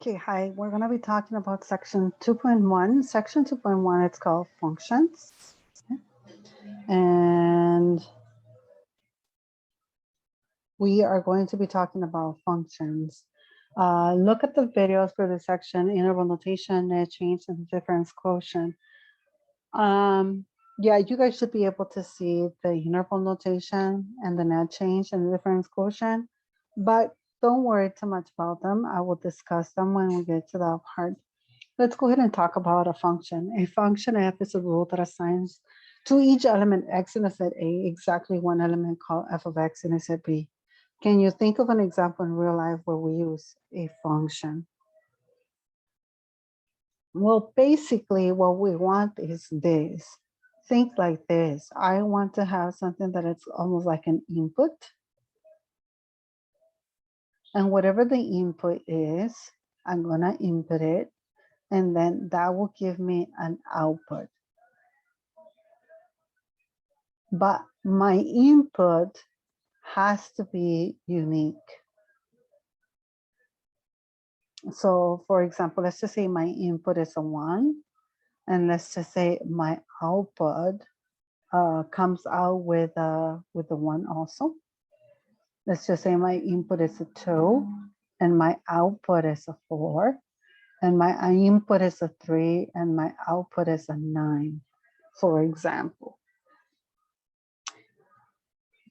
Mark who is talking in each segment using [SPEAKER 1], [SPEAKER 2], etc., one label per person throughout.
[SPEAKER 1] Okay, hi. We're going to be talking about section 2.1. Section 2.1, it's called functions. And we are going to be talking about functions. Look at the videos for the section, interval notation, net change, and difference quotient. Yeah, you guys should be able to see the interval notation and the net change and the difference quotient, but don't worry too much about them. I will discuss them when we get to that part. Let's go ahead and talk about a function. A function f is a rule that assigns to each element x in a set A exactly one element called f of x in a set B. Can you think of an example in real life where we use a function? Well, basically what we want is this. Think like this. I want to have something that it's almost like an input. And whatever the input is, I'm gonna input it. And then that will give me an output. But my input has to be unique. So for example, let's just say my input is a 1, and let's just say my output comes out with the 1 also. Let's just say my input is a 2, and my output is a 4, and my input is a 3, and my output is a 9, for example.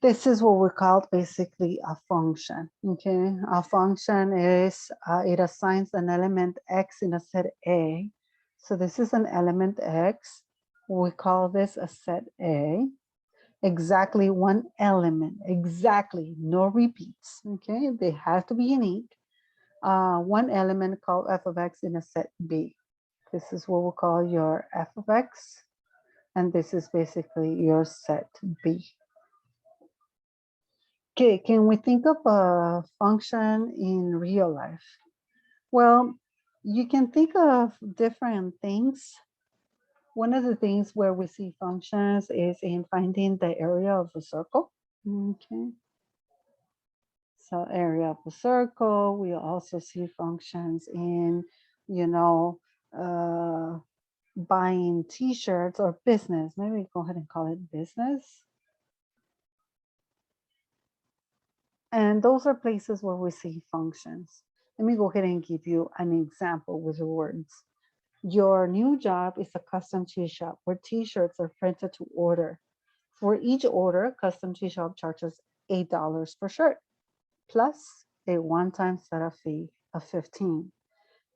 [SPEAKER 1] This is what we call basically a function, okay? A function is, it assigns an element x in a set A. So this is an element x. We call this a set A. Exactly one element, exactly, no repeats, okay? They have to be unique. One element called f of x in a set B. This is what we call your f of x. And this is basically your set B. Okay, can we think of a function in real life? Well, you can think of different things. One of the things where we see functions is in finding the area of a circle. Okay, so area of a circle. We also see functions in, you know, buying t-shirts or business. Maybe go ahead and call it business. And those are places where we see functions. Let me go ahead and give you an example with the words. Your new job is a custom tee shop where t-shirts are printed to order. For each order, custom tee shop charges $8 per shirt, plus a one-time setup fee of 15.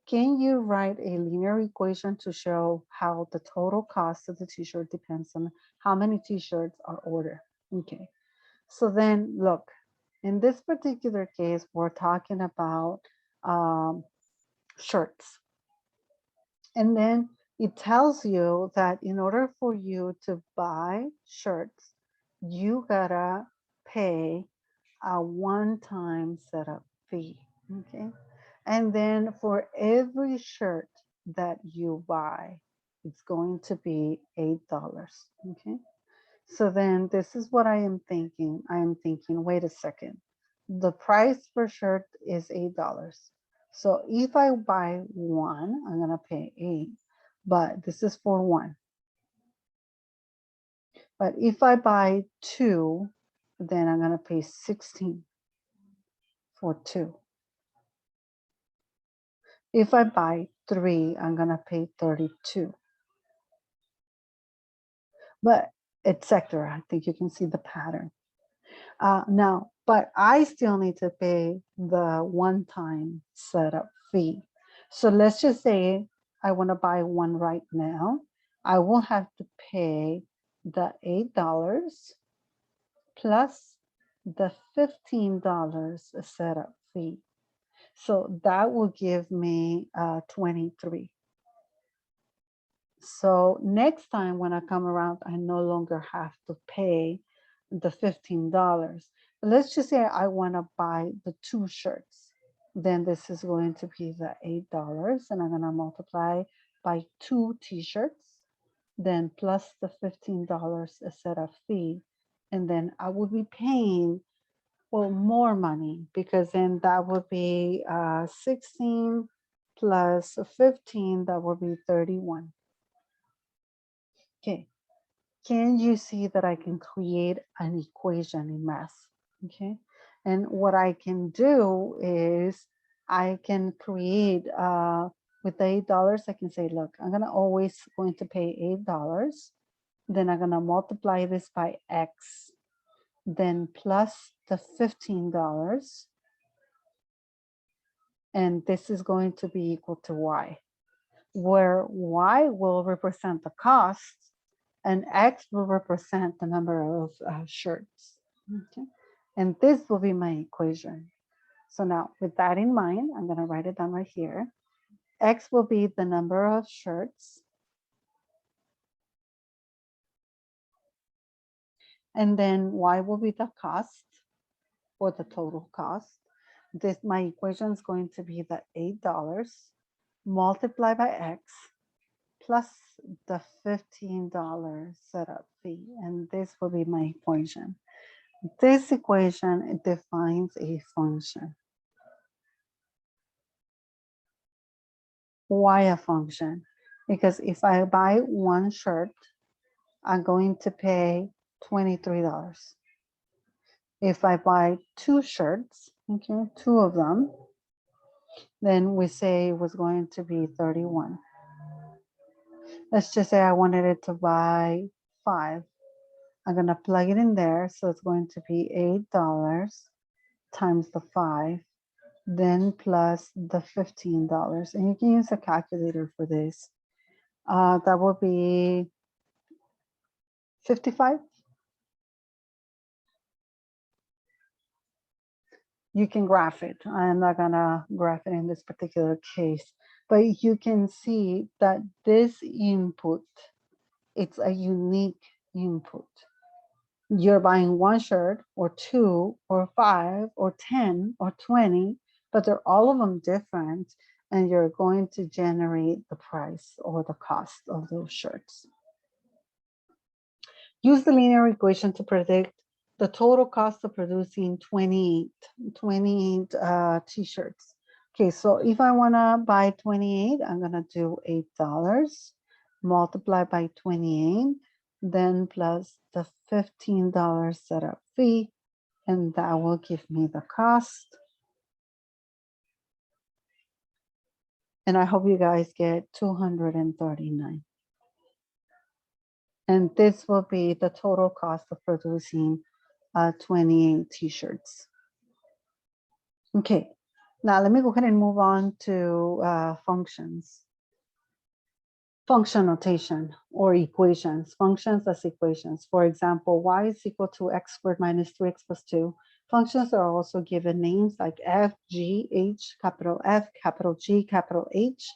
[SPEAKER 1] Can you write a linear equation to show how the total cost of the t-shirt depends on how many t-shirts are ordered? Okay, so then look, in this particular case, we're talking about shirts. And then it tells you that in order for you to buy shirts, you gotta pay a one-time setup fee, okay? And then for every shirt that you buy, it's going to be $8, okay? So then this is what I am thinking. I am thinking, wait a second. The price per shirt is $8. So if I buy one, I'm gonna pay 8, but this is for one. But if I buy two, then I'm gonna pay 16 for two. If I buy three, I'm gonna pay 32. But etc. I think you can see the pattern. Now, but I still need to pay the one-time setup fee. So let's just say I want to buy one right now. I will have to pay the $8 plus the $15 setup fee. So that will give me 23. So next time when I come around, I no longer have to pay the $15. Let's just say I want to buy the two shirts. Then this is going to be the $8, and I'm going to multiply by two t-shirts, then plus the $15 a setup fee. And then I will be paying, well, more money, because then that would be 16 plus 15, that will be 31. Okay, can you see that I can create an equation in math? Okay, and what I can do is I can create with the $8, I can say, look, I'm gonna always going to pay $8. Then I'm gonna multiply this by X, then plus the $15. And this is going to be equal to Y, where Y will represent the cost and X will represent the number of shirts. Okay. And this will be my equation. So now with that in mind, I'm gonna write it down right here. X will be the number of shirts. And then Y will be the cost, or the total cost. This, my equation is going to be the $8 multiplied by X plus the $15 setup fee. And this will be my equation. This equation, it defines a function. Why a function? Because if I buy one shirt, I'm going to pay $23. If I buy two shirts, okay, two of them, then we say it was going to be 31. Let's just say I wanted it to buy 5. I'm gonna plug it in there. So it's going to be $8 times the 5, then plus the $15. And you can use a calculator for this. That will be 55. You can graph it. I'm not gonna graph it in this particular case, but you can see that this input, it's a unique input. You're buying one shirt or two or 5 or 10 or 20, but they're all of them different, and you're going to generate the price or the cost of those shirts. Use the linear equation to predict the total cost of producing 28 t-shirts. Okay, so if I want to buy 28, I'm going to do $8 multiplied by 28, then plus the $15 setup fee, and that will give me the cost. And I hope you guys get 239. And this will be the total cost of producing 28 t-shirts. Okay, now let me go ahead and move on to functions. Function notation or equations, functions as equations. For example, y is equal to x squared minus 3x plus 2. Functions are also given names like f, g, h, capital F, capital G, capital H.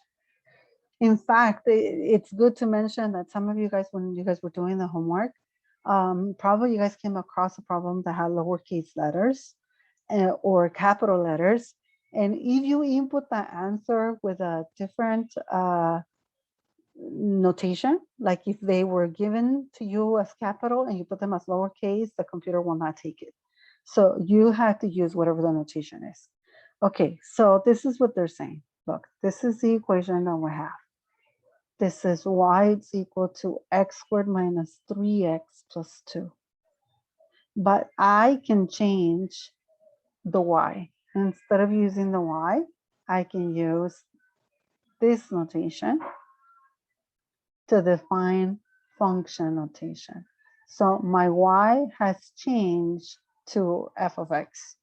[SPEAKER 1] In fact, it's good to mention that some of you guys, when you guys were doing the homework, probably you guys came across a problem that had lowercase letters or capital letters. And if you input the answer with a different notation, like if they were given to you as capital and you put them as lowercase, the computer will not take it. So you have to use whatever the notation is. Okay, so this is what they're saying. Look, this is the equation that we have. This is y is equal to x squared minus 3x plus 2. But I can change the y. Instead of using the y, I can use this notation to define function notation. So my y has changed to f of x.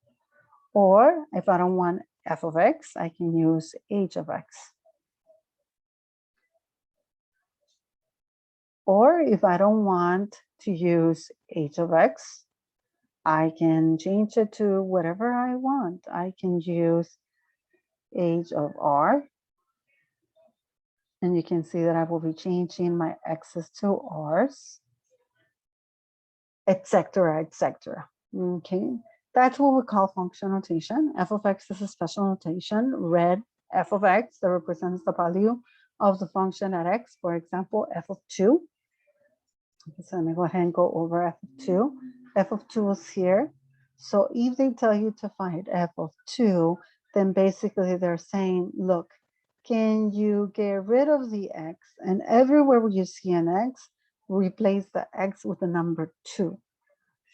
[SPEAKER 1] Or if I don't want f of x, I can use h of x. Or if I don't want to use h of x, I can change it to whatever I want. I can use h of r. And you can see that I will be changing my x's to r's, etc., etc. Okay, that's what we call function notation. F of x is a special notation. Red f of x that represents the value of the function at x. For example, f of 2. So let me go ahead and go over f of 2. F of 2 is here. So if they tell you to find f of 2, then basically they're saying, look, can you get rid of the x? And everywhere where you see an x, replace the x with the number 2.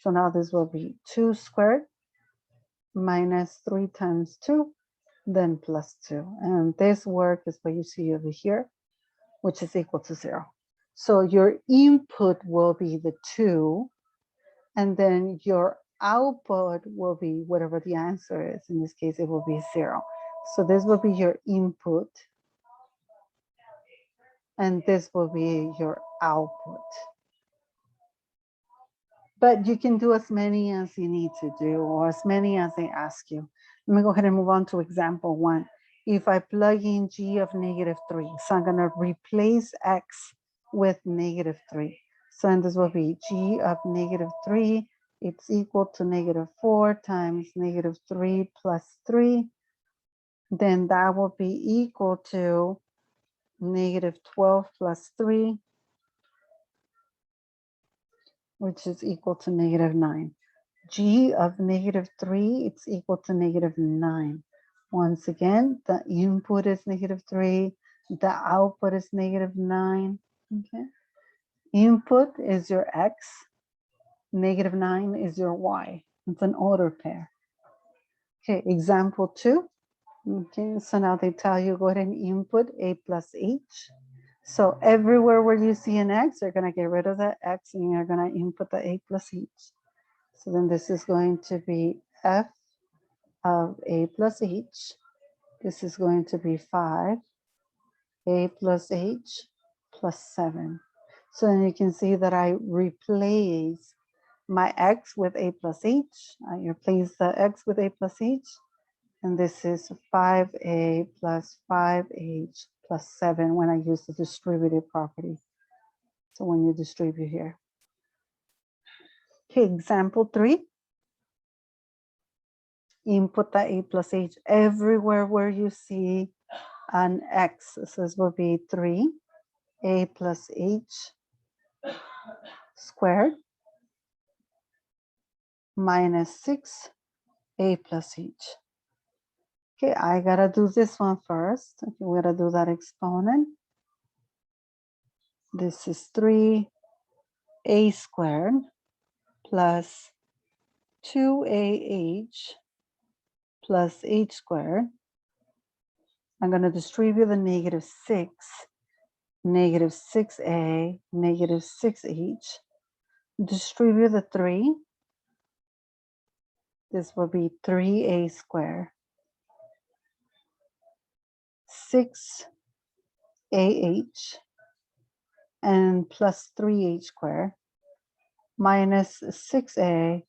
[SPEAKER 1] So now this will be 2 squared minus 3 times 2, then plus 2. And this work is what you see over here, which is equal to 0. So your input will be the 2, and then your output will be whatever the answer is. In this case, it will be 0. So this will be your input, and this will be your output. But you can do as many as you need to do, or as many as they ask you. Let me go ahead and move on to example 1. If I plug in g of -3, so I'm going to replace x with -3. So and this will be g of -3, it's equal to -4 times -3 plus 3. Then that will be equal to -12 plus 3, which is equal to -9. G of -3, it's equal to -9. Once again, the input is -3, the output is -9. Okay. Input is your x, -9 is your y. It's an order pair. Okay, example 2. Okay, so now they tell you go ahead and input a plus h. So everywhere where you see an x, you're going to get rid of the x and you're going to input the a plus h. So then this is going to be f of a plus h. This is going to be 5, a plus h plus 7. So then you can see that I replace my x with a plus h. I replace the x with a plus h. And this is 5a plus 5h plus 7 when I use the distributive property. So when you distribute here. Okay, example 3. Input the a plus h everywhere where you see an x. So this will be 3 a plus h squared minus 6 a plus h. Okay, I gotta do this one first. Okay, we're gonna do that exponent. This is 3a squared plus 2ah plus h squared. I'm going to distribute the -6, -6a, -6h. Distribute the 3. This will be 3a squared, 6ah, and plus 3h squared, minus 6a,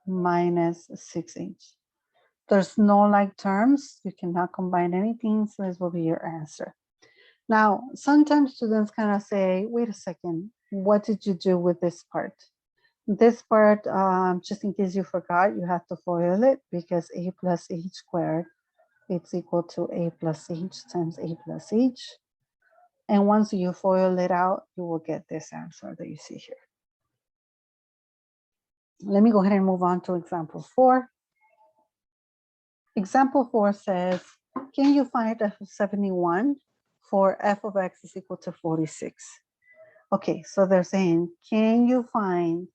[SPEAKER 1] minus 6h. There's no like terms. You cannot combine anything, so this will be your answer. Now, sometimes students kind of say, wait a second, what did you do with this part? This part, just in case you forgot, you have to FOIL it because a plus h squared, it's equal to a plus h times a plus h. And once you FOIL it out, you will get this answer that you see here. Let me go ahead and move on to example 4. Example 4 says, can you find f of 71 for f of x is equal to 46? Okay, so they're saying, can you find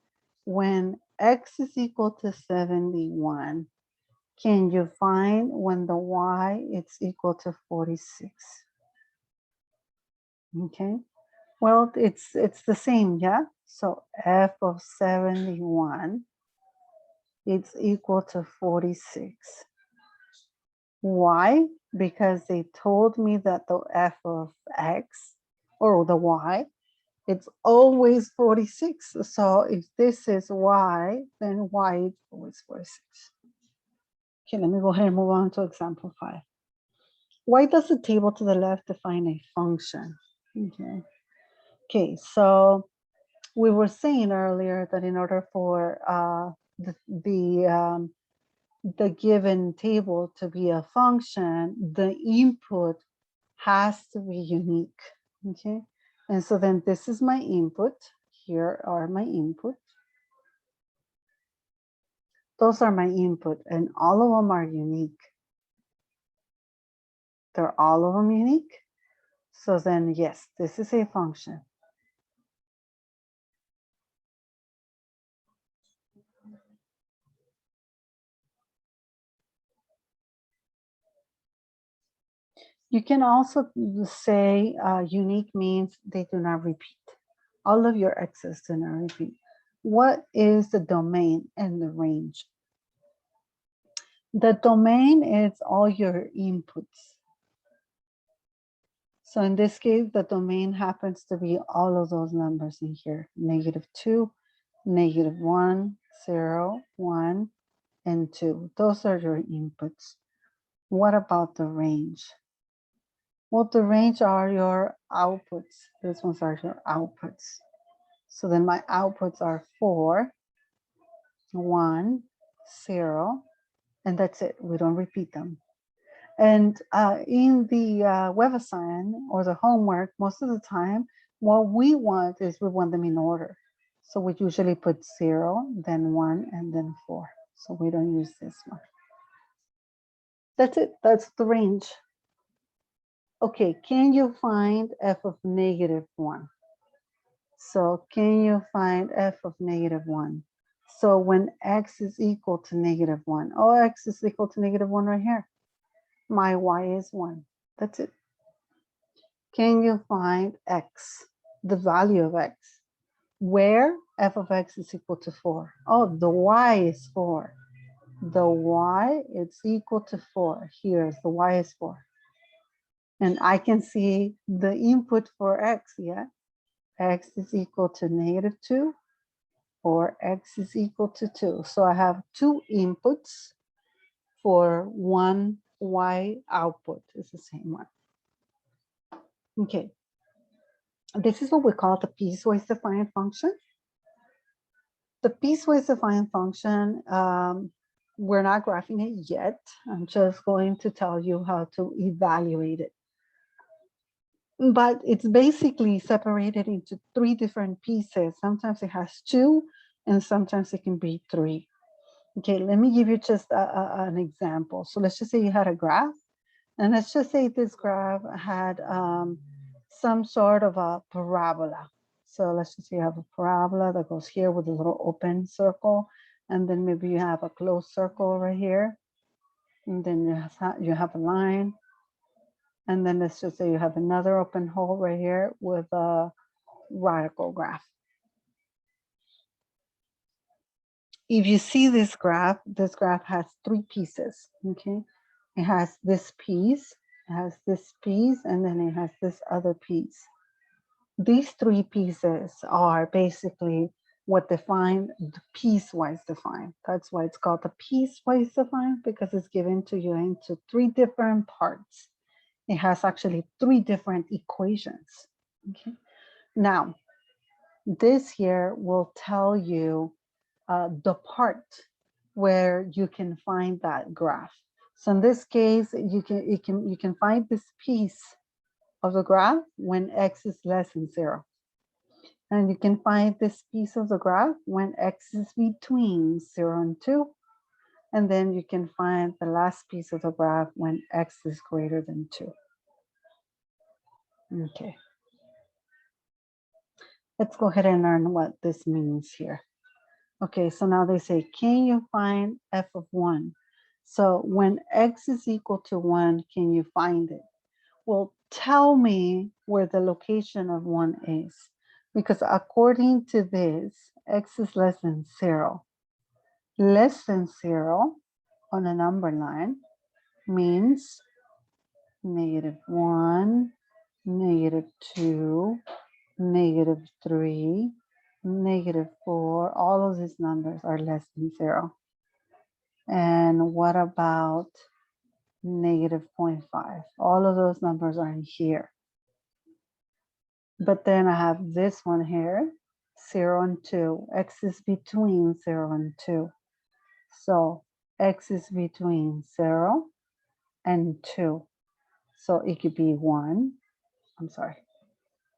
[SPEAKER 1] when x is equal to 71, can you find when the y is equal to 46? Okay, well, it's the same, yeah? So f of 71, it's equal to 46. Why? Because they told me that the f of x, or the y, it's always 46. So if this is y, then y is always 46. Okay, let me go ahead and move on to example 5. Why does the table to the left define a function? Okay, so we were saying earlier that in order for the given table to be a function, the input has to be unique. Okay, and so then this is my input. Here are my input. Those are my input, and all of them are unique. They're all of them unique. So then, yes, this is a function. You can also say unique means they do not repeat. All of your x's do not repeat. What is the domain and the range? The domain is all your inputs. So in this case, the domain happens to be all of those numbers in here: -2, -1, 0, 1, and 2. Those are your inputs. What about the range? Well, the range are your outputs. These ones are your outputs. So then my outputs are 4, 1, 0, and that's it. We don't repeat them. And in the WebAssign or the homework, most of the time, what we want is we want them in order. So we usually put 0, then 1, and then 4. So we don't use this one. That's it. That's the range. Okay, can you find f of -1? So can you find f of -1? So when x is equal to -1, oh, x is equal to -1 right here. My y is 1. That's it. Can you find x, the value of x, where f of x is equal to 4? Oh, the y is 4. The y is equal to 4. Here's the y is 4. And I can see the input for x, yeah? X is equal to -2 or x is equal to 2. So I have two inputs for one y output. It's the same one. Okay. This is what we call the piecewise defined function. The piecewise defined function, we're not graphing it yet. I'm just going to tell you how to evaluate it. But it's basically separated into 3 different pieces. Sometimes it has 2, and sometimes it can be 3. Okay, let me give you just an example. So let's just say you had a graph, and let's just say this graph had some sort of a parabola. So let's just say you have a parabola that goes here with a little open circle, and then maybe you have a closed circle right here, and then you have a line, and then let's just say you have another open hole right here with a radical graph. If you see this graph has 3 pieces, okay? It has this piece, it has this piece, and then it has this other piece. These 3 pieces are basically what define the piecewise defined. That's why it's called the piecewise defined, because it's given to you into 3 different parts. It has actually 3 different equations. Okay. Now, this here will tell you the part where you can find that graph. So in this case, you can find this piece of the graph when x is less than 0. And you can find this piece of the graph when x is between 0 and 2. And then you can find the last piece of the graph when x is greater than 2. Okay. Let's go ahead and learn what this means here. Okay, so now they say, can you find f of 1? So when x is equal to 1, can you find it? Well, tell me where the location of 1 is. Because according to this, x is less than 0. Less than 0 on a number line means -1, -2, -3, -4. All of these numbers are less than 0. And what about -0.5? All of those numbers are in here. But then I have this one here, 0 and 2. X is between 0 and 2. So x is between 0 and 2. So it could be 1. I'm sorry.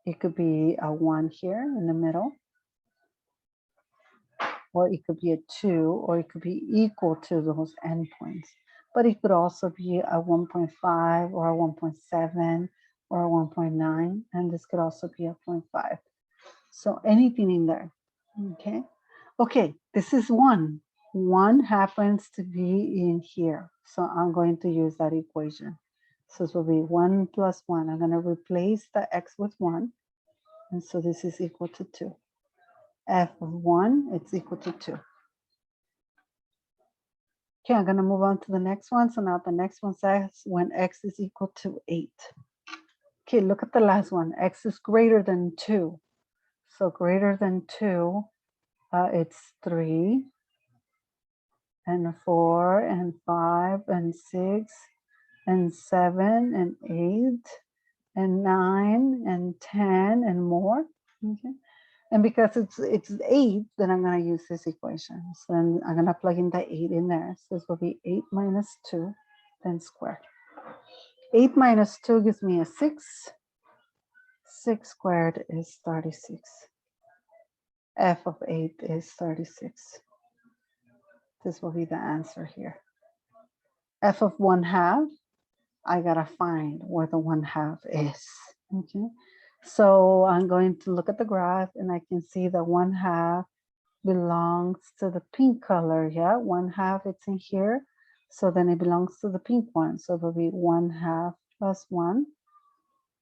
[SPEAKER 1] It could be a 1 here in the middle. Or it could be a 2, or it could be equal to those endpoints. but it could also be a 1.5 or a 1.7 or a 1.9, and this could also be a 0.5. So anything in there, okay? Okay, this is 1. 1 happens to be in here, so I'm going to use that equation. So this will be 1 plus 1. I'm going to replace the x with 1, and so this is equal to 2. F of 1, it's equal to 2. Okay, I'm going to move on to the next one. So now the next one says when x is equal to 8. Okay, look at the last one. X is greater than 2. So greater than 2, it's 3 and 4 and 5 and 6 and 7 and 8 and 9 and 10 and more. Okay. And because it's 8, then I'm going to use this equation. So then I'm going to plug in the 8 in there. So this will be 8 minus 2, then squared. 8 minus 2 gives me a 6. 6 squared is 36. F of 8 is 36. This will be the answer here. F of 1/2, I gotta find where the 1/2 is. Okay. So I'm going to look at the graph and I can see that 1/2 belongs to the pink color. Yeah, 1/2 it's in here. So then it belongs to the pink one. So it will be 1/2 plus 1.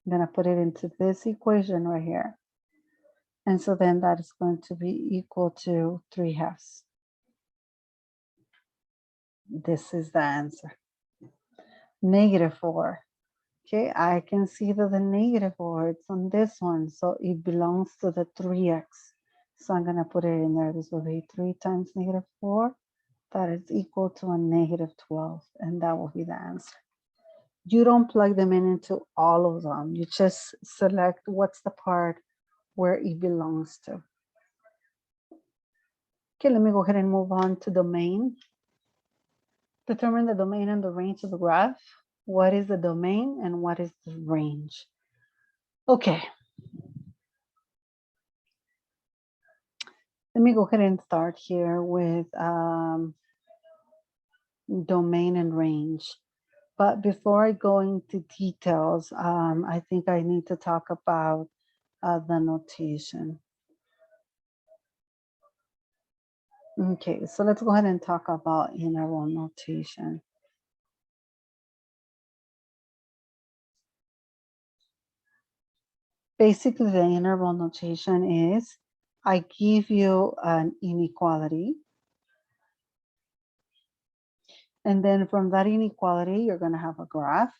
[SPEAKER 1] I'm gonna put it into this equation right here. And so then that is going to be equal to 3/2. This is the answer. -4. Okay, I can see that the -4, it's on this one. So it belongs to the 3x. So I'm gonna put it in there. This will be 3 times -4. That is equal to a -12. And that will be the answer. You don't plug them in into all of them. You just select what's the part where it belongs to. Okay, let me go ahead and move on to domain. Determine the domain and the range of the graph. What is the domain and what is the range? Okay. Let me go ahead and start here with domain and range. But before I go into details, I think I need to talk about the notation. Okay, so let's go ahead and talk about interval notation. Basically, the interval notation is I give you an inequality. And then from that inequality, you're going to have a graph.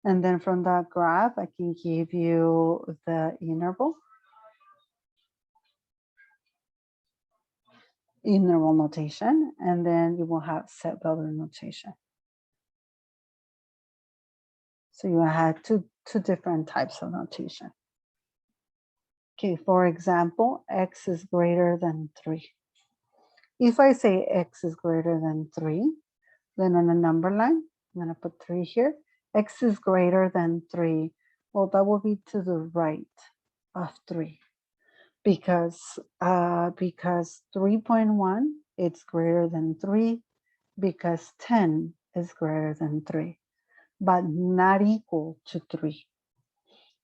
[SPEAKER 1] And then from that graph, I can give you the interval notation, and then you will have set value notation. So you have two different types of notation. Okay, for example, x is greater than 3. If I say x is greater than 3, then on a number line, I'm going to put 3 here. X is greater than 3. Well, that will be to the right of 3 because 3.1 it's greater than 3 because 10 is greater than 3, but not equal to 3.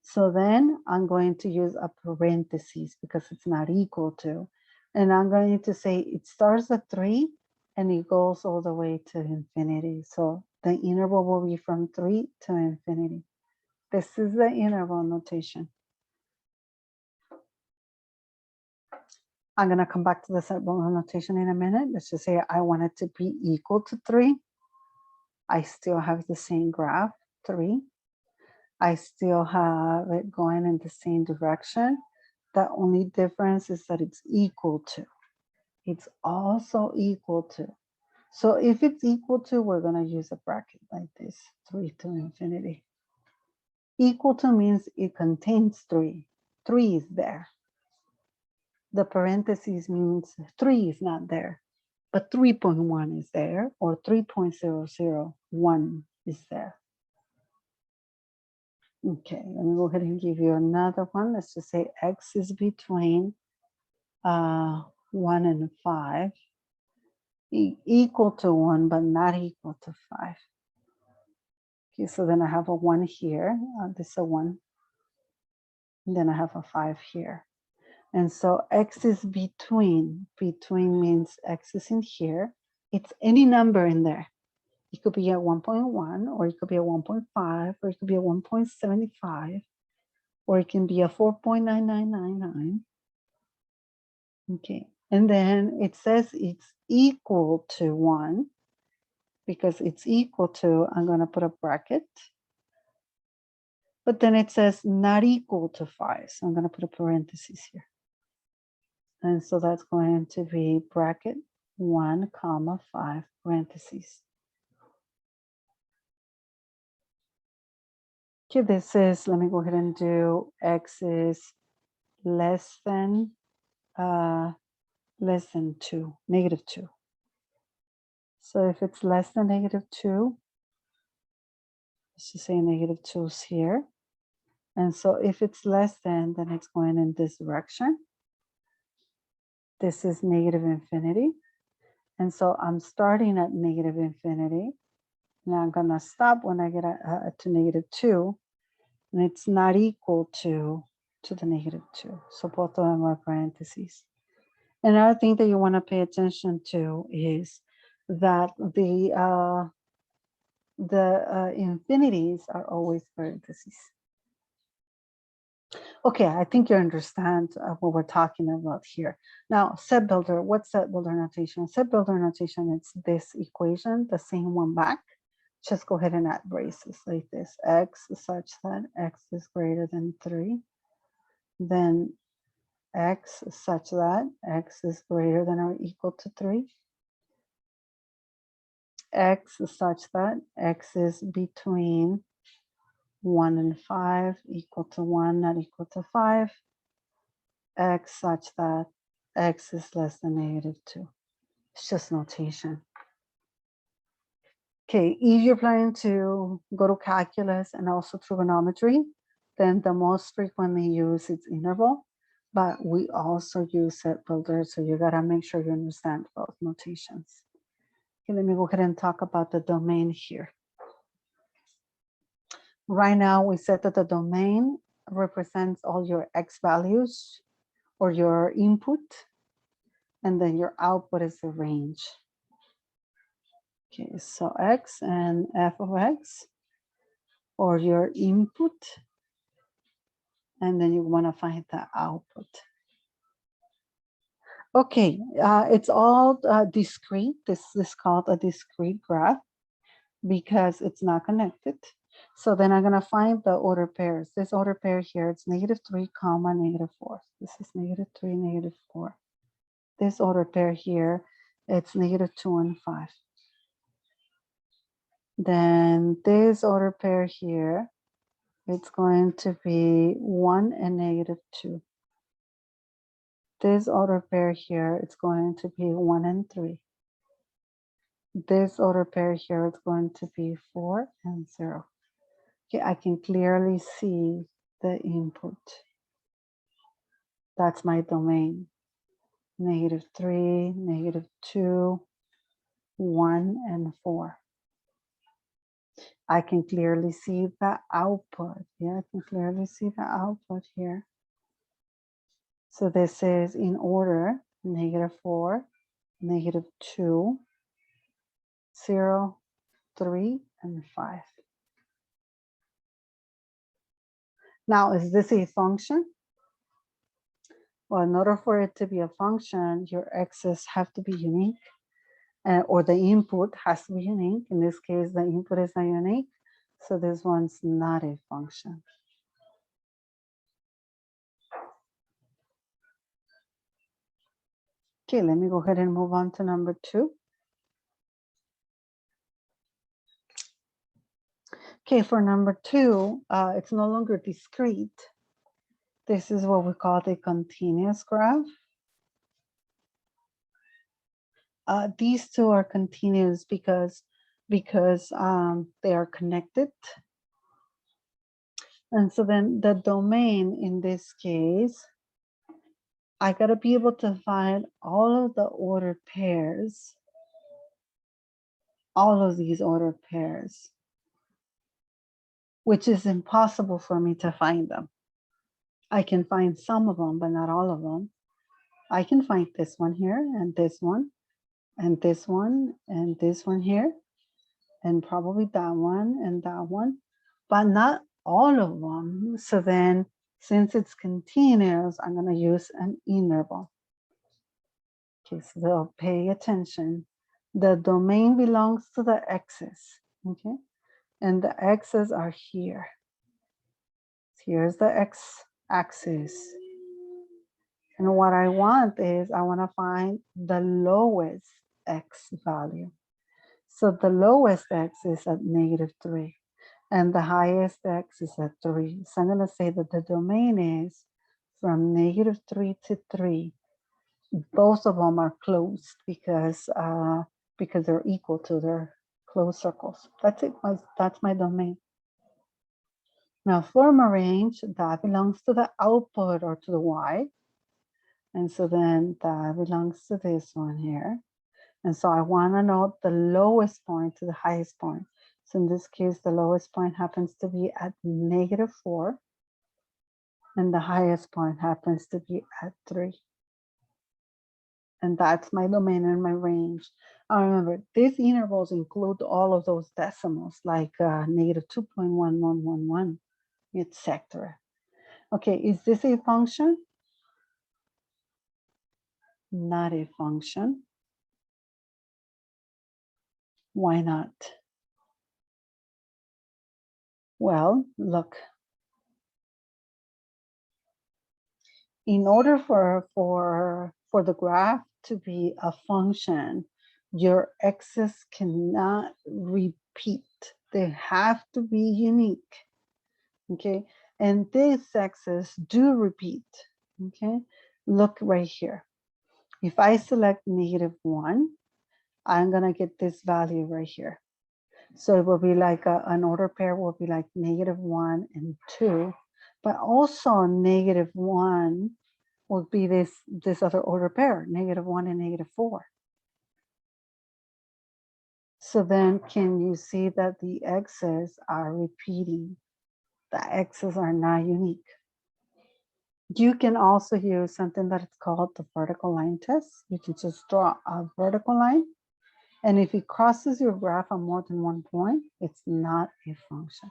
[SPEAKER 1] So then I'm going to use a parenthesis because it's not equal to. And I'm going to say it starts at 3 and it goes all the way to infinity. So the interval will be from 3 to infinity. This is the interval notation. I'm going to come back to the set value notation in a minute. Let's just say I want it to be equal to 3. I still have the same graph, 3. I still have it going in the same direction. The only difference is that it's equal to. It's also equal to. So if it's equal to, we're going to use a bracket like this, 3 to infinity. Equal to means it contains 3. 3 is there. The parentheses means 3 is not there, but 3.1 is there, or 3.001 is there. Okay, let me go ahead and give you another one. Let's just say x is between 1 and 5. equal to 1, but not equal to 5. Okay, so then I have a 1 here. This is a 1. And then I have a 5 here. And so x is between. Between means x is in here. It's any number in there. It could be a 1.1, or it could be a 1.5, or it could be a 1.75, or it can be a 4.9999. Okay, and then it says it's equal to 1. Because it's equal to, I'm going to put a bracket. But then it says not equal to 5. So I'm going to put a parenthesis here. And so that's going to be bracket 1 comma 5 parentheses. Okay, this is, let me go ahead and do x is less than 2, -2. So if it's less than -2, let's just say -2 is here. And so if it's less than, then it's going in this direction. This is -infinity. And so I'm starting at -infinity. Now I'm going to stop when I get to -2. And it's not equal to the -2. So both of them are parentheses. Another thing that you want to pay attention to is that the infinities are always parentheses. Okay, I think you understand what we're talking about here. Now, set builder, what's set builder notation? Set builder notation, it's this equation, the same one back. Just go ahead and add braces like this. X such that x is greater than 3. Then x such that x is greater than or equal to 3. X such that x is between 1 and 5, equal to 1, not equal to 5. X such that x is less than -2. It's just notation. Okay, if you're planning to go to calculus and also trigonometry, then the most frequently used is interval, but we also use set builder, so you gotta make sure you understand both notations. Okay, let me go ahead and talk about the domain here. Right now, we said that the domain represents all your x values or your input, and then your output is the range. Okay, so x and f of x, or your input, and then you want to find the output. Okay, it's all discrete. This is called a discrete graph because it's not connected. So then I'm going to find the order pairs. This order pair here, it's -3 comma -4. This is -3, -4. This order pair here, it's -2 and 5. Then this order pair here, it's going to be 1 and -2. This order pair here, it's going to be 1 and 3. This order pair here, it's going to be 4 and 0. Okay, I can clearly see the input. That's my domain. -3, -2, 1, and 4. I can clearly see the output. Yeah, I can clearly see the output here. So this is in order: -4, -2, 0, 3, and 5. Now, is this a function? Well, in order for it to be a function, your x's have to be unique, or the input has to be unique. In this case, the input is not unique, so this one's not a function. Okay, let me go ahead and move on to number 2. Okay, for number 2, it's no longer discrete. This is what we call the continuous graph. These two are continuous because they are connected. And so then the domain in this case, I gotta be able to find all of the order pairs all of these ordered pairs, which is impossible for me to find them. I can find some of them, but not all of them. I can find this one here and this one and this one and this one here and probably that one, but not all of them. So then since it's continuous, I'm going to use an interval. Okay, so they'll pay attention. The domain belongs to the x's, okay? And the x's are here. Here's the x-axis. And what I want is I want to find the lowest x value. So the lowest x is at -3 and the highest x is at 3. So I'm going to say that the domain is from -3 to 3. Both of them are closed because they're equal to their closed circles. That's it. That's my domain. Now form a range that belongs to the output or to the y. And so then that belongs to this one here. And so I want to know the lowest point to the highest point. So in this case, the lowest point happens to be at -4. And the highest point happens to be at 3. And that's my domain and my range. Remember, these intervals include all of those decimals like -2.1111, etc. Okay, is this a function? Not a function. Why not? Well, look. In order for the graph to be a function, your x's cannot repeat. They have to be unique, okay? And these x's do repeat, okay? Look right here. If I select -1, I'm gonna get this value right here. So it will be like an order pair will be like -1 and 2, but also -1 will be this other order pair, -1 and -4. So then can you see that the x's are repeating? The x's are not unique. You can also use something that is called the vertical line test. You can just draw a vertical line. And if it crosses your graph on more than one point, it's not a function.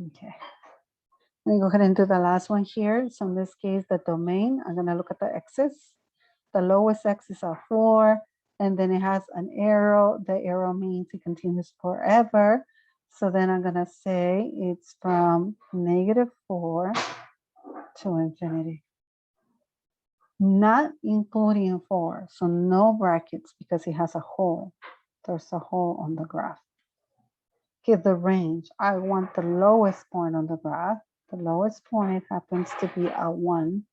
[SPEAKER 1] Okay. Let me go ahead and do the last one here. So in this case, the domain, I'm going to look at the x's. The lowest x's are 4, and then it has an arrow. The arrow means it continues forever. So then I'm going to say it's from -4 to infinity. Not including 4, so no brackets because it has a hole. There's a hole on the graph. Okay, the range. I want the lowest point on the graph. The lowest point happens to be a 1,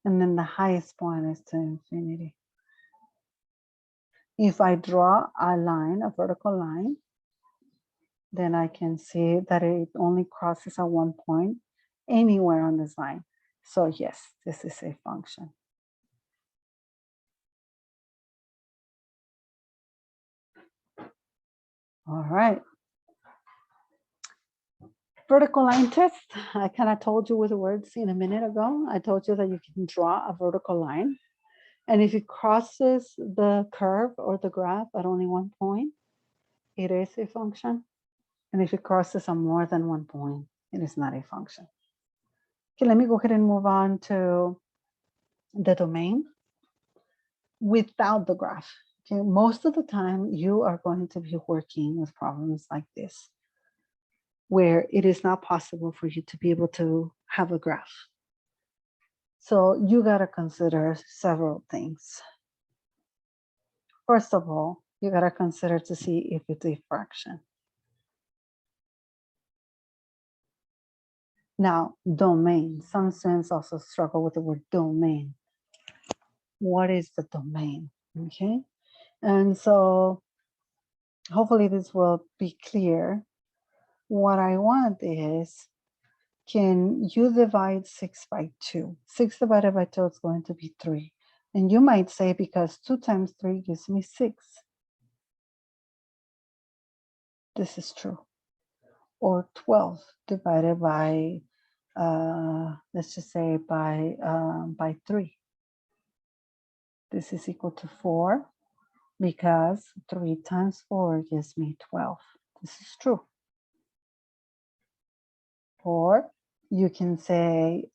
[SPEAKER 1] and then the highest point is to infinity. If I draw a line, a vertical line, then I can see that it only crosses at one point anywhere on this line. So yes, this is a function. All right. Vertical line test. I kind of told you with the words in a minute ago. I told you that you can draw a vertical line. And if it crosses the curve or the graph at only one point, it is a function. And if it crosses on more than one point, it is not a function. Okay, let me go ahead and move on to the domain without the graph. Okay, most of the time you are going to be working with problems like this, where it is not possible for you to be able to have a graph. So you got to consider several things. First of all, you got to consider to see if it's a fraction. Now, domain. Some students also struggle with the word domain. What is the domain? Okay. And so hopefully this will be clear. What I want is, can you divide 6 by 2? 6 divided by 2 is going to be 3. And you might say, because 2 times 3 gives me 6. This is true. Or 12 divided by, let's just say by 3. This is equal to 4 because 3 times 4 gives me 12. This is true. Or you can say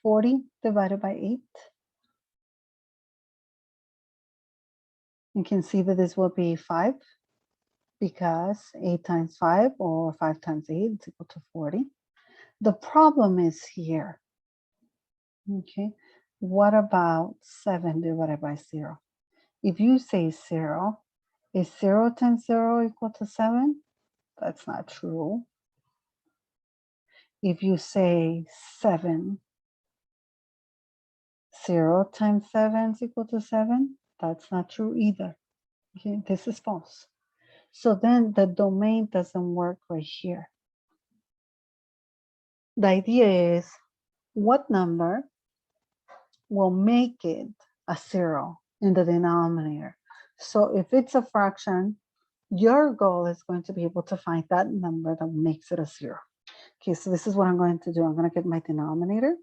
[SPEAKER 1] 40 divided by 8. You can see that this will be 5 because 8 times 5 or 5 times 8 is equal to 40. The problem is here. Okay, what about 7 divided by 0? If you say 0, is 0 times 0 equal to 7? That's not true. If you say 7, 0 times 7 is equal to 7, that's not true either. Okay, this is false. So then the domain doesn't work right here. The idea is what number will make it a 0 in the denominator. So if it's a fraction, your goal is going to be able to find that number that makes it a 0. Okay, so this is what I'm going to do. I'm going to get my denominator,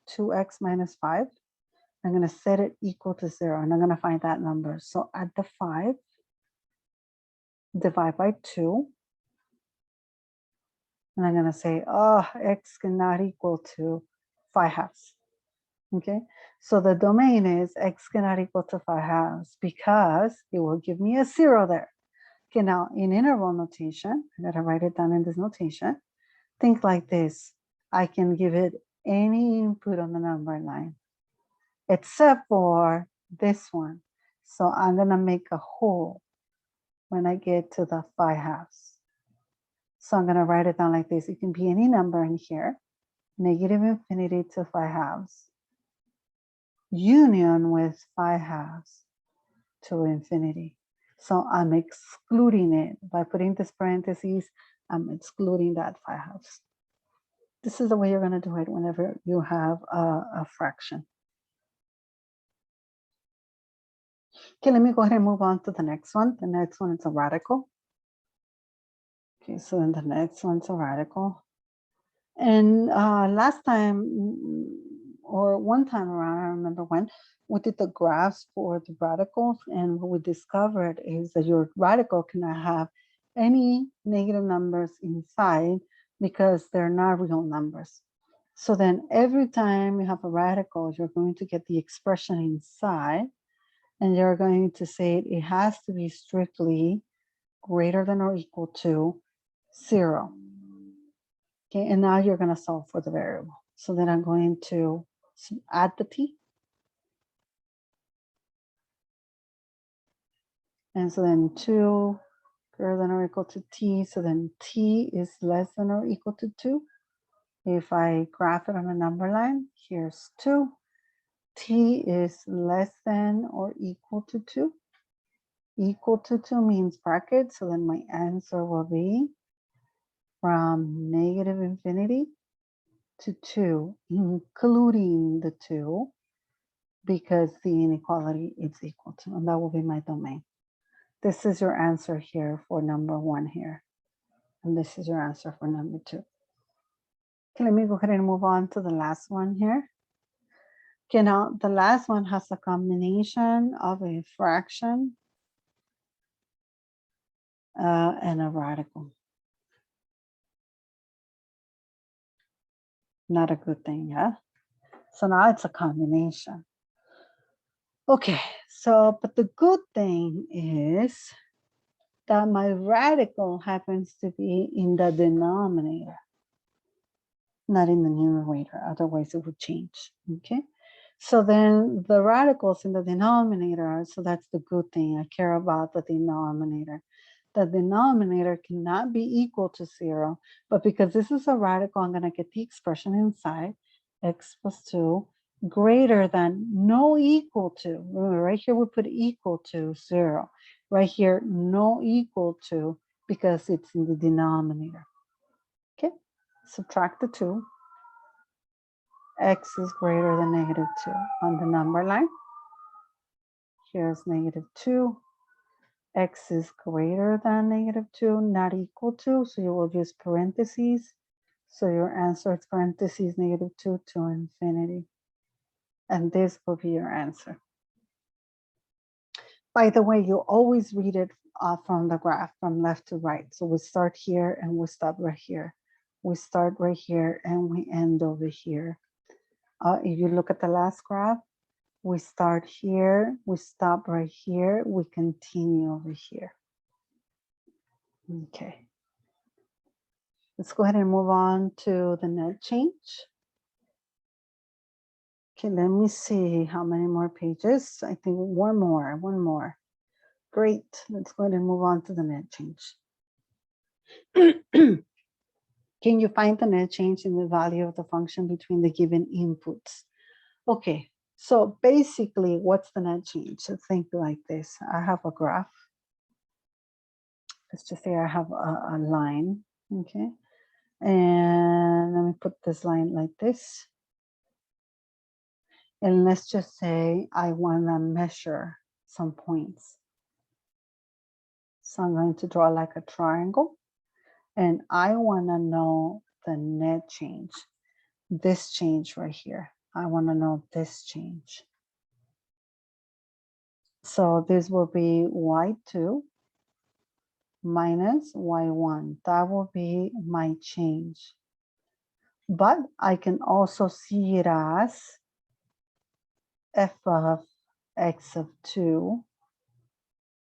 [SPEAKER 1] 2x minus 5. I'm going to set it equal to 0, and I'm going to find that number. So add the 5, divide by 2, and I'm going to say, oh, x cannot equal to 5 halves. Okay, so the domain is x cannot equal to 5 halves because it will give me a 0 there. Okay, now in interval notation, I gotta write it down in this notation. Think like this. I can give it any input on the number line, except for this one. So I'm gonna make a hole when I get to the 5 halves. So I'm gonna write it down like this. It can be any number in here, negative infinity to 5 halves, union with 5 halves to infinity. So I'm excluding it by putting this parentheses. I'm excluding that 5 halves. This is the way you're going to do it whenever you have a fraction. Okay, let me go ahead and move on to the next one. The next one is a radical. Okay, so then the next one's a radical. And last time, or one time around, I remember when, we did the graphs for the radicals, and what we discovered is that your radical cannot have any negative numbers inside because they're not real numbers. So then every time you have a radical, you're going to get the expression inside, and you're going to say it has to be strictly greater than or equal to 0. Okay, and now you're going to solve for the variable. So then I'm going to add the t. And so then 2 greater than or equal to t. So then t is less than or equal to 2. If I graph it on a number line, here's 2. T is less than or equal to 2. Equal to 2 means bracket. So then my answer will be from negative infinity to 2, including the 2, because the inequality is equal to, and that will be my domain. This is your answer here for number 1 here. And this is your answer for number 2. Okay, let me go ahead and move on to the last one here. Okay, now the last one has a combination of a fraction and a radical. Not a good thing, yeah? So now it's a combination. Okay, so, but the good thing is that my radical happens to be in the denominator, not in the numerator, otherwise it would change, okay? So then the radicals in the denominator, so that's the good thing. I care about the denominator. The denominator cannot be equal to 0, but because this is a radical, I'm gonna get the expression inside, x plus 2, greater than, no equal to. Remember, right here we put equal to 0. Right here, no equal to, because it's in the denominator. Okay, subtract the 2. X is greater than negative 2 on the number line. Here's negative 2. X is greater than -2, not equal to, so you will use parentheses. So your answer is parentheses -2 to infinity. And this will be your answer. By the way, you always read it from the graph from left to right. So we start here and we stop right here. We start right here and we end over here. If you look at the last graph, we start here, we stop right here, we continue over here. Okay. Let's go ahead and move on to the net change. Okay, let me see how many more pages. I think one more. Great, let's go ahead and move on to the net change. Can you find the net change in the value of the function between the given inputs? Okay, so basically what's the net change? So think like this. I have a graph. Let's just say I have a line, okay? And let me put this line like this. And let's just say I want to measure some points. So I'm going to draw like a triangle. And I want to know the net change. This change right here. I want to know this change. So this will be y2 minus y1. That will be my change. But I can also see it as f of x of 2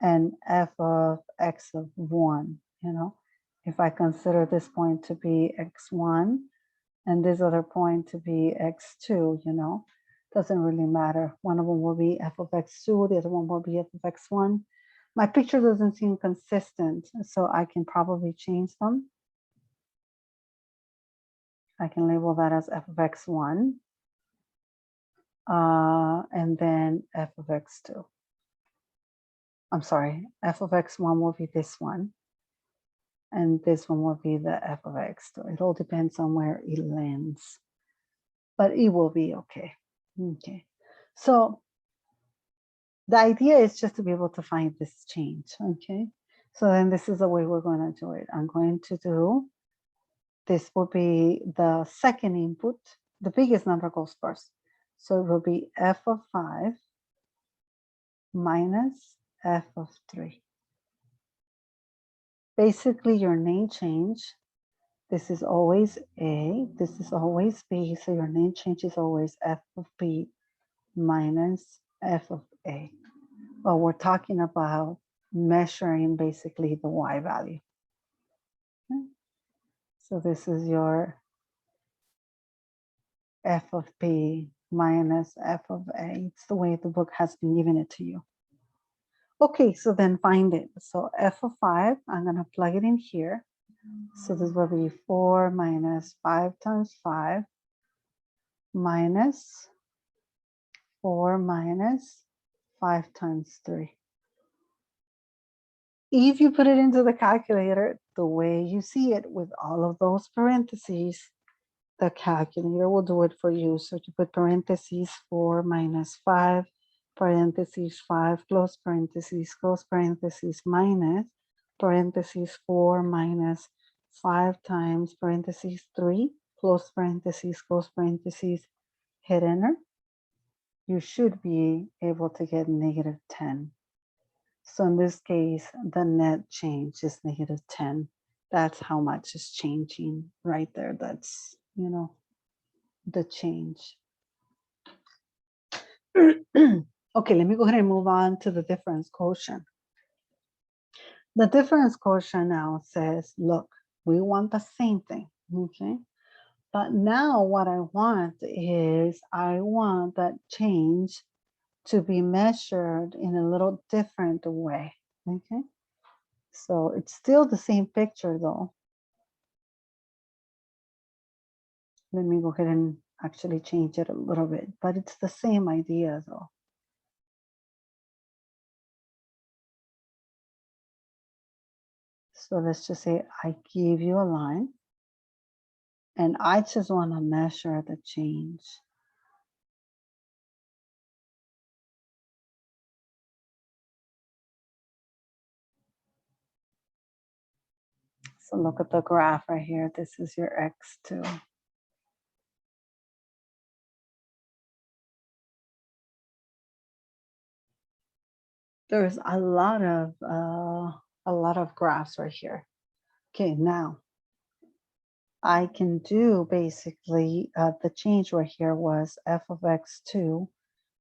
[SPEAKER 1] and f of x of 1, you know. If I consider this point to be x1 and this other point to be x2, you know, doesn't really matter. One of them will be f of x2, the other one will be f of x1. My picture doesn't seem consistent, so I can probably change them. I can label that as f of x1, and then f of x2. I'm sorry, f of x1 will be this one, and this one will be the f of x2. It all depends on where it lands, but it will be okay. Okay, so the idea is just to be able to find this change, okay? So then this is the way we're going to do it. I'm going to do, this will be the second input. The biggest number goes first. So it will be f of 5 minus f of 3. Basically, your name change, this is always A, this is always B, so your name change is always f of B minus f of A. Well, we're talking about measuring basically the y value. Okay. So this is your f of B minus f of A. It's the way the book has been giving it to you. Okay, so then find it. So f of 5, I'm going to plug it in here. So this will be 4 minus 5 times 5 minus 4 minus 5 times 3. If you put it into the calculator the way you see it with all of those parentheses, the calculator will do it for you. So you put parentheses 4 minus 5, parentheses 5, close parentheses minus, parentheses 4 minus 5 times parentheses 3, close parentheses, hit enter. You should be able to get -10. So in this case, the net change is -10. That's how much is changing right there. That's, you know, the change. Okay, let me go ahead and move on to the difference quotient. The difference quotient now says, look, we want the same thing, okay? But now what I want is, I want that change to be measured in a little different way, okay? So it's still the same picture though. Let me go ahead and actually change it a little bit, but it's the same idea though. So let's just say I give you a line and I just want to measure the change. So look at the graph right here. This is your x2. There's a lot of graphs right here. Okay, now I can do basically the change right here was f of x2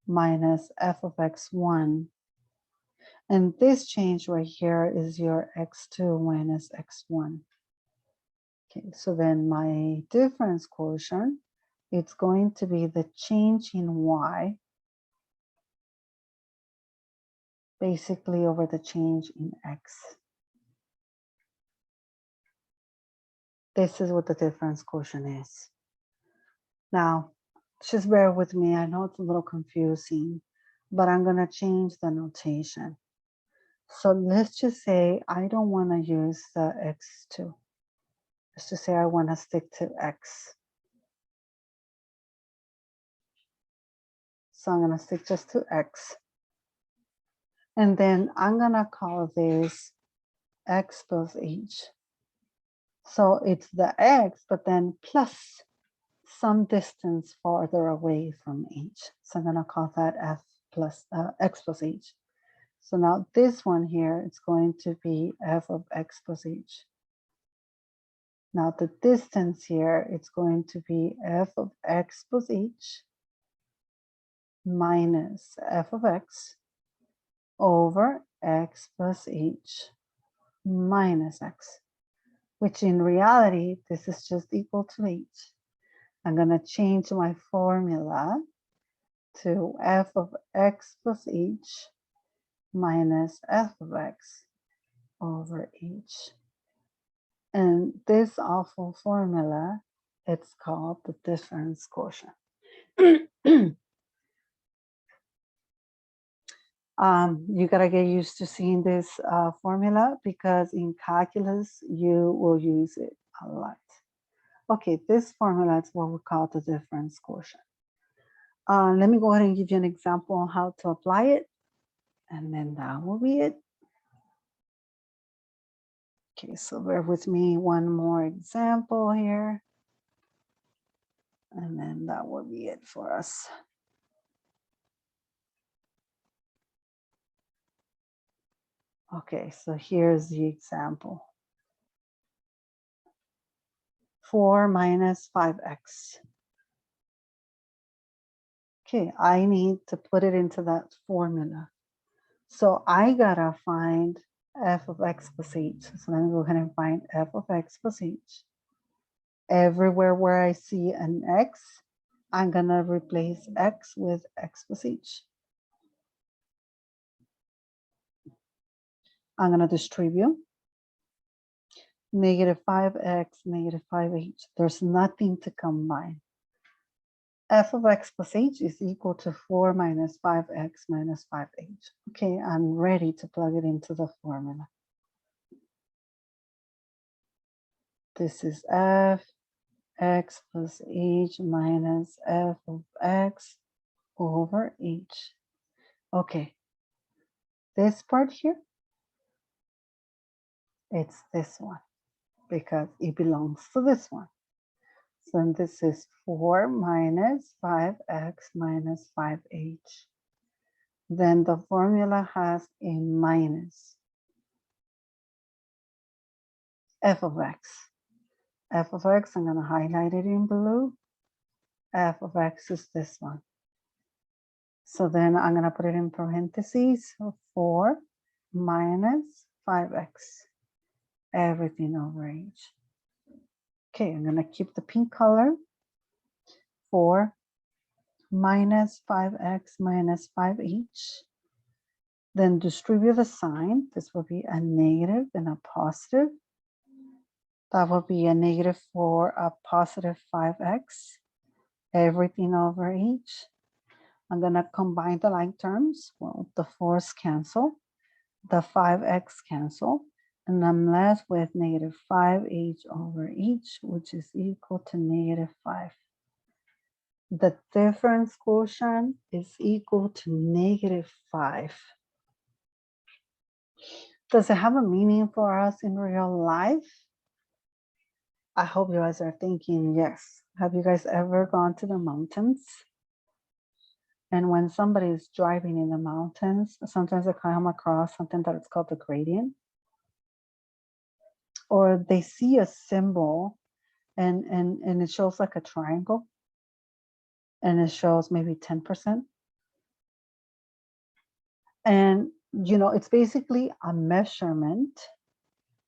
[SPEAKER 1] minus f of x1. And this change right here is your x2 minus x1. Okay, so then my difference quotient, it's going to be the change in y basically over the change in x. This is what the difference quotient is. Now, just bear with me. I know it's a little confusing, but I'm going to change the notation. So let's just say I don't want to use the x2. Let's just say I want to stick to x. So I'm going to stick just to x. And then I'm going to call this x plus h. So it's the x, but then plus some distance farther away from h. So I'm going to call that x plus h. So now this one here, it's going to be f of x plus h. Now the distance here, it's going to be f of x plus h minus f of x over x plus h minus x, which in reality, this is just equal to h. I'm going to change my formula to f of x plus h minus f of x over h. And this awful formula, it's called the difference quotient. You gotta get used to seeing this formula because in calculus, you will use it a lot. Okay, this formula is what we call the difference quotient. Let me go ahead and give you an example on how to apply it. And then that will be it. Okay, so bear with me, one more example here. And then that will be it for us. Okay, so here's the example. 4 minus 5x. Okay, I need to put it into that formula. So I gotta find f of x plus h. So let me go ahead and find f of x plus h. Everywhere where I see an x, I'm gonna replace x with x plus h. I'm gonna distribute negative 5x, negative 5h. There's nothing to combine. F of x plus h is equal to 4 minus 5x minus 5h. Okay, I'm ready to plug it into the formula. This is f x plus h minus f of x over h. Okay, this part here, it's this one because it belongs to this one. So this is 4 minus 5x minus 5h. Then the formula has a minus f of x. F of x, I'm going to highlight it in blue. F of x is this one. So then I'm going to put it in parentheses. So 4 minus 5x. Everything over h. Okay, I'm going to keep the pink color. 4 minus 5x minus 5h. Then distribute the sign. This will be a negative and a positive. That will be a negative 4, a positive 5x. Everything over h. I'm going to combine the like terms. Well, the 4's cancel. The 5x cancel. And I'm left with negative 5h over h, which is equal to negative 5. The difference quotient is equal to negative 5. Does it have a meaning for us in real life? I hope you guys are thinking, yes. Have you guys ever gone to the mountains? And when somebody is driving in the mountains, sometimes they come across something that is called the gradient, or they see a symbol and it shows like a triangle, and it shows maybe 10%. And it's basically a measurement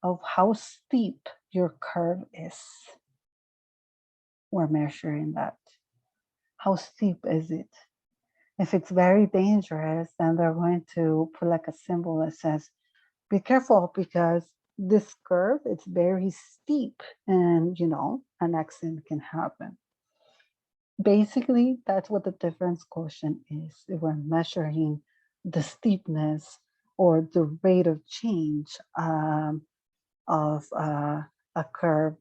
[SPEAKER 1] of how steep your curve is. We're measuring that. How steep is it? If it's very dangerous, then they're going to put like a symbol that says, be careful because this curve, it's very steep and, an accident can happen. Basically, that's what the difference quotient is. If we're measuring the steepness or the rate of change of a curve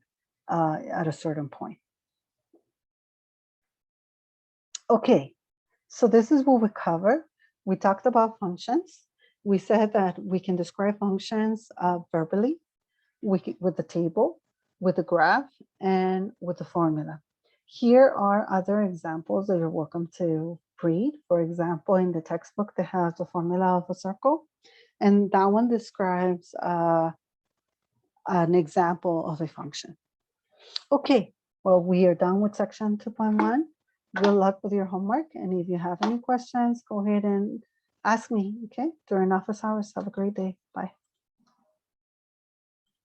[SPEAKER 1] at a certain point. Okay, so this is what we covered. We talked about functions. We said that we can describe functions verbally, with the table, with the graph, and with the formula. Here are other examples that you're welcome to read. For example, in the textbook, they have the formula of a circle, and that one describes an example of a function. Okay, well, we are done with section 2.1. Good luck with your homework. And if you have any questions, go ahead and ask me, okay? During office hours. Have a great day. Bye.